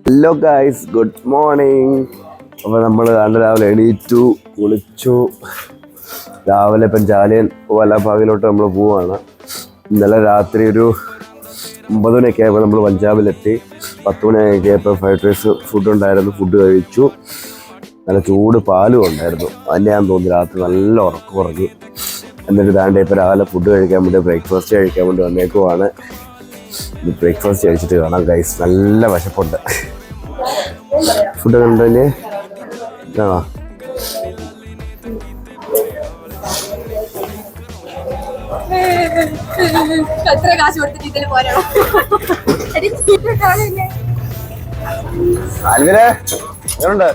Hello guys, good morning. അപ്പോൾ നമ്മൾ രാവിലെ എണീറ്റു, കുളിച്ചു. രാവിലെ ഇപ്പം ജാലിയൻ വാലാബാഗിലോട്ട് നമ്മൾ പോവുകയാണ്. ഇന്നലെ രാത്രി ഒരു 9 മണിയൊക്കെ ആയപ്പോൾ നമ്മൾ പഞ്ചാബിലെത്തി. 10 മണിയൊക്കെ ആയപ്പോൾ ഫ്രൈഡ് റൈസ് ഫുഡ് ഉണ്ടായിരുന്നു, ഫുഡ് കഴിച്ചു. നല്ല ചൂട് പാലും ഉണ്ടായിരുന്നു. അതിൻ്റെ ഞാൻ തോന്നി രാത്രി നല്ല ഉറക്കം ഉറങ്ങി. എന്നിട്ട് ദാണ്ട് ഇപ്പോൾ രാവിലെ ഫുഡ് കഴിക്കാൻ വേണ്ടി, ബ്രേക്ക്ഫാസ്റ്റ് കഴിക്കാൻ വേണ്ടി വന്നേക്കുവാണ്. ബ്രേക്ക്ഫാസ്റ്റ് കഴിച്ചിട്ട് കാണാം ഗൈസ്, നല്ല വിശപ്പുണ്ട്. ഫുഡ് കണ്ടല്ലേ ആ ആൽവിനെ എങ്ങനുണ്ട്?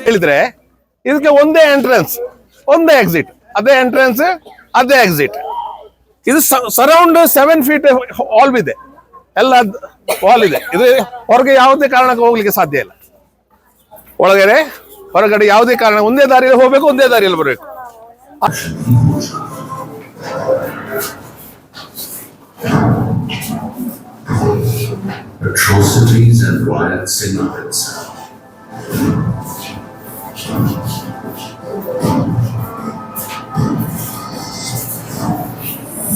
ಹೇಳಿದ್ರೆ ಇದಕ್ಕೆ ಒಂದೇ ಎಂಟ್ರೆನ್ಸ್, ಒಂದೇ ಎಕ್ಸಿಟ್, ಅದೇ ಎಂಟ್ರೆನ್ಸ್, ಅದೇ ಎಕ್ಸಿಟ್. ಇದು ಸರೌಂಡ್ 7 feet ವಾಲ್ ಇದೆ, ಎಲ್ಲ ವಾಲ್ ಇದೆ. ಇದು ಹೊರಗೆ ಯಾವುದೇ ಕಾರಣಕ್ಕೆ ಹೋಗ್ಲಿಕ್ಕೆ ಸಾಧ್ಯ ಇಲ್ಲ. ಒಳಗಡೆ ಹೊರಗಡೆ ಯಾವುದೇ ಕಾರಣ, ಒಂದೇ ದಾರಿಯಲ್ಲಿ ಹೋಗ್ಬೇಕು, ಒಂದೇ ದಾರಿಯಲ್ಲಿ ಬರಬೇಕು. Atrocities and riots in Amritsar.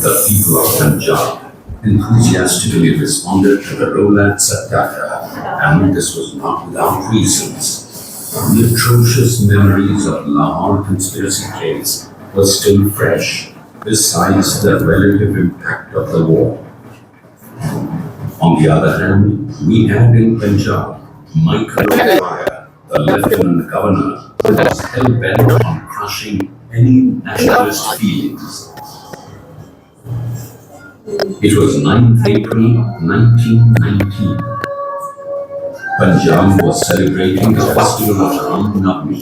The people of Punjab enthusiastically responded to the Rowlatt Satyagraha, and this was not without reasons. The atrocious memories of Lahore conspiracy case were still fresh, besides the relative impact of the war. On the other hand, we had in Punjab Michael O'Brien, the Lieutenant Governor, who was hell-bent on crushing any nationalist feelings. It was 9th April 1919. Punjab was celebrating the festival of Ram Navami.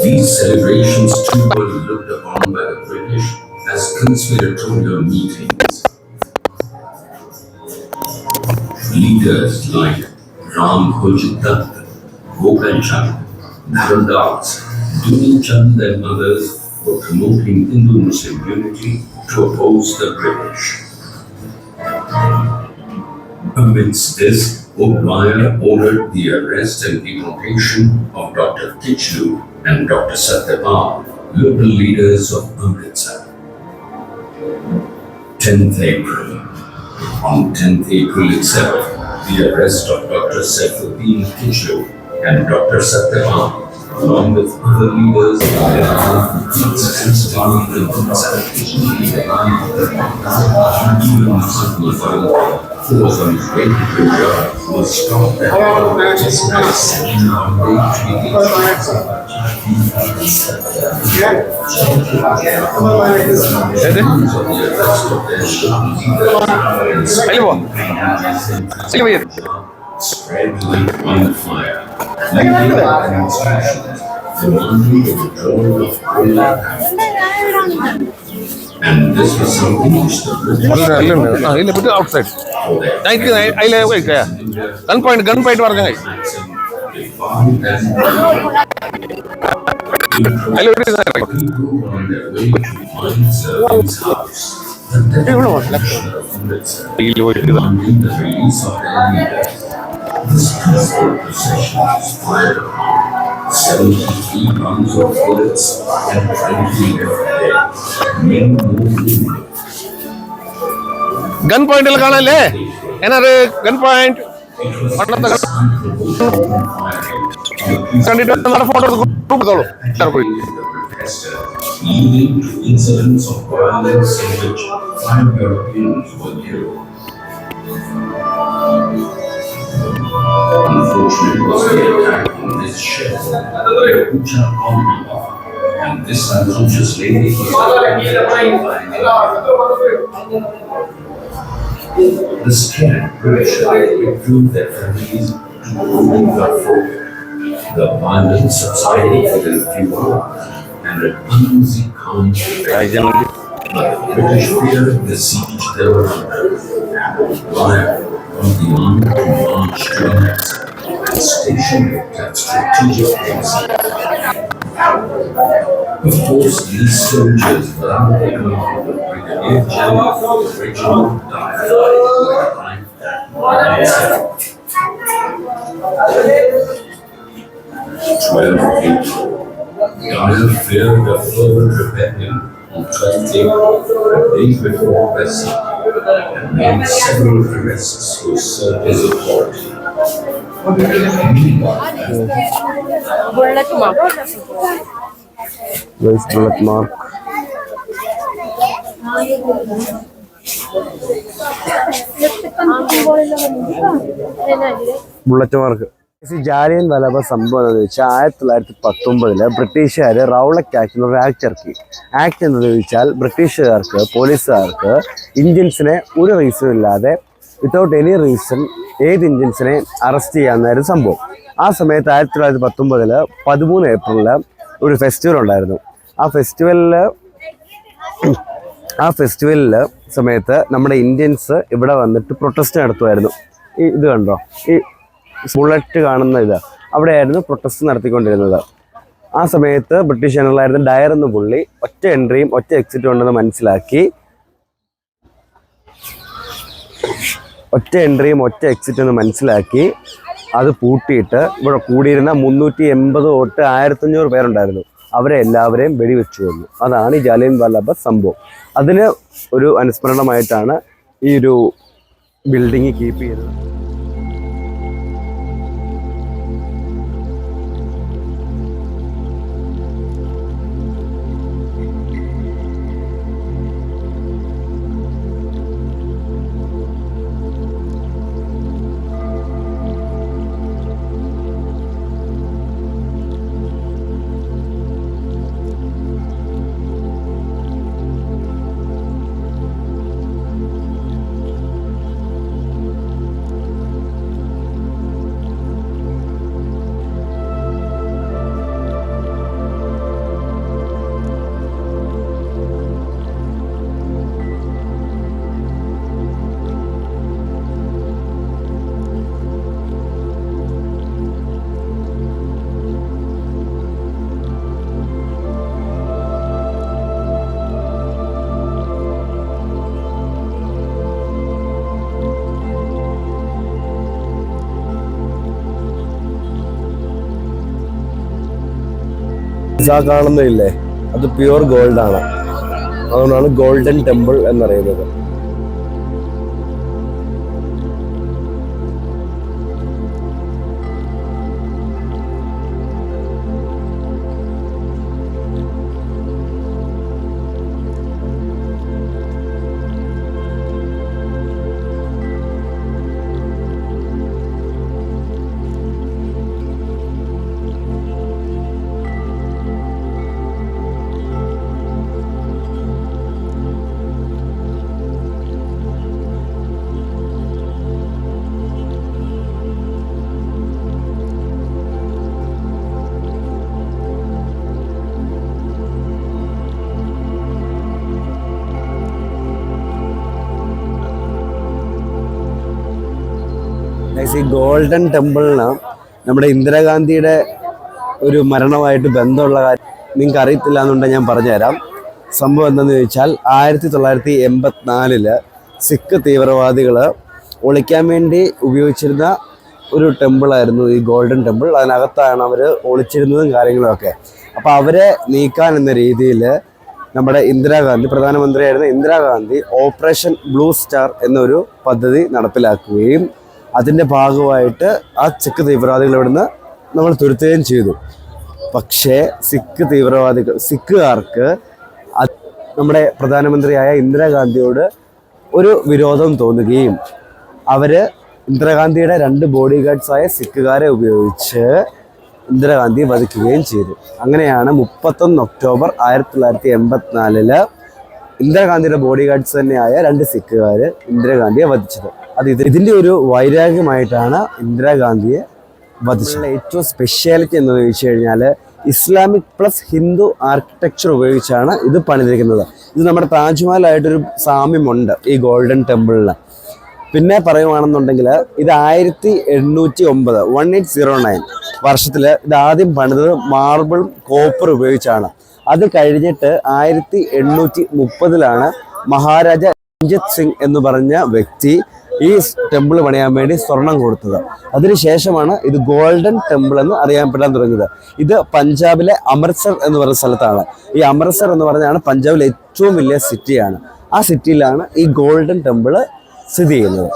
These celebrations too were looked upon by the British as conspiratorial meetings. Leaders like Ram Hojit Dutt, Gokal Chand, Dharandas, Duni Chand and others were promoting Hindu-Muslim unity to oppose the British. Amidst this, O'Brien ordered the arrest and deportation of Dr. Kichlu and Dr. Satyapal, local leaders of Amritsar. 10th April. On 10th April itself, the arrest of Dr. Saifuddin Kichlu and Dr. Satyapal, along with other leaders who was on his way to Punjab was stopped at just as spread like wildfire, leading demonstrations demanding the withdrawal of Rowlatt Act. And this was something which the British outside. Gun point പറഞ്ഞ This peaceful procession was fired upon. 73 rounds of bullets and 20 left dead. Many more wounded. Gun point ಅಲ್ಲಿ ಕಾಣಲ್ಲೇ ಏನಾರು gun point കണ്ടിട്ട് നമ്മുടെ photo എടുത്തോളൂ. leading to incidents of violence in which 5 Europeans were killed. Unfortunate was the attack on this ship, the Ucha Commonwealth, and this unconscious lady was the scared British withdrew their families to Darfur. The violence subsided within a few hours, and an uneasy calm prevailed. But the British feared the siege they were under. Royal from the army to march to America and station it at strategic places. Of course, these soldiers were under the command of Brigadier General Reginald Dyer. 12 April. Dyer feared a further rebellion on 12th April, a day before Bessie, and made several arrests to assert his authority. Bullet mark. Where is bullet mark? Bullet mark. Jallian Walabagh സംഭവം എന്താണെന്ന് വെച്ചാൽ 1919 ബ്രിട്ടീഷുകാർ Rowlatt act എന്നൊരു act ഇറക്കി. Act എന്താണെന്ന് ചോദിച്ചാൽ ബ്രിട്ടീഷുകാർക്ക്, പോലീസുകാർക്ക് ഇന്ത്യൻസിനെ ഒരു റീസൺ ഇല്ലാതെ, വിത്തൗട്ട് എനി റീസൺ ഏത് ഇന്ത്യൻസിനെ അറസ്റ്റ് ചെയ്യാവുന്നതായിരുന്നു സംഭവം. ആ സമയത്ത് 1919 13 ഏപ്രിലിൽ ഒരു ഫെസ്റ്റിവൽ ഉണ്ടായിരുന്നു. ആ ഫെസ്റ്റിവലിൽ സമയത്ത് നമ്മുടെ ഇന്ത്യൻസ് ഇവിടെ വന്നിട്ട് പ്രൊട്ടസ്റ്റ് നടത്തുമായിരുന്നു. ഇത് കണ്ടോ, ഈ ബുള്ളറ്റ് കാണുന്ന ഇത് അവിടെയായിരുന്നു പ്രൊട്ടസ്റ്റ് നടത്തിക്കൊണ്ടിരുന്നത്. ആ സമയത്ത് ബ്രിട്ടീഷ് ജനറലായിരുന്ന ഡയർ എന്ന പുള്ളി ഒറ്റ എൻട്രിയും ഒറ്റ എക്സിറ്റും ഉണ്ടെന്ന് മനസ്സിലാക്കി അത് പൂട്ടിയിട്ട് ഇവിടെ കൂടിയിരുന്ന 380 തൊട്ട് 1500 പേരുണ്ടായിരുന്നു. അവരെ എല്ലാവരെയും വെടിവെച്ചു കൊന്നു. അതാണ് ഈ ജാലിയൻ വാലാബാഗ് സംഭവം. അതിന് ഒരു അനുസ്മരണമായിട്ടാണ് ഈ ഒരു ബിൽഡിങ് കീപ്പ് ചെയ്തത്. കാണുന്നില്ലേ, അത് പ്യുവർ ഗോൾഡാണ്. അതുകൊണ്ടാണ് ഗോൾഡൻ ടെമ്പിൾ എന്നറിയുന്നത്. ഈ ഗോൾഡൻ ടെമ്പിളിന് നമ്മുടെ ഇന്ദിരാഗാന്ധിയുടെ ഒരു മരണമായിട്ട് ബന്ധമുള്ള കാര്യം നിങ്ങൾക്ക് അറിയത്തില്ല എന്നുണ്ടെങ്കിൽ ഞാൻ പറഞ്ഞുതരാം. സംഭവം എന്താണെന്ന് ചോദിച്ചാൽ 1984 സിഖ് തീവ്രവാദികൾ ഒളിക്കാൻ വേണ്ടി ഉപയോഗിച്ചിരുന്ന ഒരു ടെമ്പിളായിരുന്നു ഈ ഗോൾഡൻ ടെമ്പിൾ. അതിനകത്താണ് അവർ ഒളിച്ചിരുന്നതും കാര്യങ്ങളൊക്കെ. അപ്പോൾ അവരെ നീക്കാൻ എന്ന രീതിയിൽ നമ്മുടെ ഇന്ദിരാഗാന്ധി, പ്രധാനമന്ത്രിയായിരുന്ന ഇന്ദിരാഗാന്ധി ഓപ്പറേഷൻ ബ്ലൂ സ്റ്റാർ എന്നൊരു പദ്ധതി നടപ്പിലാക്കുകയും അതിൻ്റെ ഭാഗമായിട്ട് ആ സിഖ് തീവ്രവാദികൾ ഇവിടുന്ന് നമ്മൾ തുരുത്തുകയും ചെയ്തു. പക്ഷേ സിഖുകാർക്ക് നമ്മുടെ പ്രധാനമന്ത്രിയായ ഇന്ദിരാഗാന്ധിയോട് ഒരു വിരോധം തോന്നുകയും അവര് ഇന്ദിരാഗാന്ധിയുടെ 2 ബോഡി ഗാർഡ്സായ സിഖുകാരെ ഉപയോഗിച്ച് ഇന്ദിരാഗാന്ധിയെ വധിക്കുകയും ചെയ്തു. അങ്ങനെയാണ് 31 ഒക്ടോബർ 1984 ഇന്ദിരാഗാന്ധിയുടെ ബോഡി ഗാർഡ്സ് തന്നെയായ 2 സിഖുകാർ ഇന്ദിരാഗാന്ധിയെ വധിച്ചത്. ഇതിൻ്റെ ഒരു വൈരാഗ്യമായിട്ടാണ് ഇന്ദിരാഗാന്ധിയെ വധിച്ചത്. ഏറ്റവും സ്പെഷ്യാലിറ്റി എന്ന് ചോദിച്ചു കഴിഞ്ഞാൽ ഇസ്ലാമിക് പ്ലസ് ഹിന്ദു ആർക്കിടെക്ചർ ഉപയോഗിച്ചാണ് ഇത് പണിതിരിക്കുന്നത്. ഇത് നമ്മുടെ താജ്മഹലായിട്ടൊരു സാമ്യമുണ്ട് ഈ ഗോൾഡൻ ടെമ്പിളിന്. പിന്നെ പറയുവാണെന്നുണ്ടെങ്കിൽ ഇത് 1809 വർഷത്തിൽ ഇത് ആദ്യം പണിതത് മാർബിളും കോപ്പർ ഉപയോഗിച്ചാണ്. അത് കഴിഞ്ഞിട്ട് 1830 മഹാരാജ രഞ്ജിത് സിംഗ് എന്ന് പറഞ്ഞ വ്യക്തി ഈ ടെമ്പിൾ പണിയാൻ വേണ്ടി സ്വർണം കൊടുത്തത്. അതിനുശേഷമാണ് ഇത് ഗോൾഡൻ ടെമ്പിൾ എന്ന് അറിയപ്പെടാൻ തുടങ്ങിയത്. ഇത് പഞ്ചാബിലെ അമൃത്സർ എന്ന് പറയുന്ന സ്ഥലത്താണ്. ഈ അമൃത്സർ എന്ന് പറഞ്ഞാണ് പഞ്ചാബിലെ ഏറ്റവും വലിയ സിറ്റിയാണ്. ആ സിറ്റിയിലാണ് ഈ ഗോൾഡൻ ടെമ്പിൾ സ്ഥിതി ചെയ്യുന്നത്.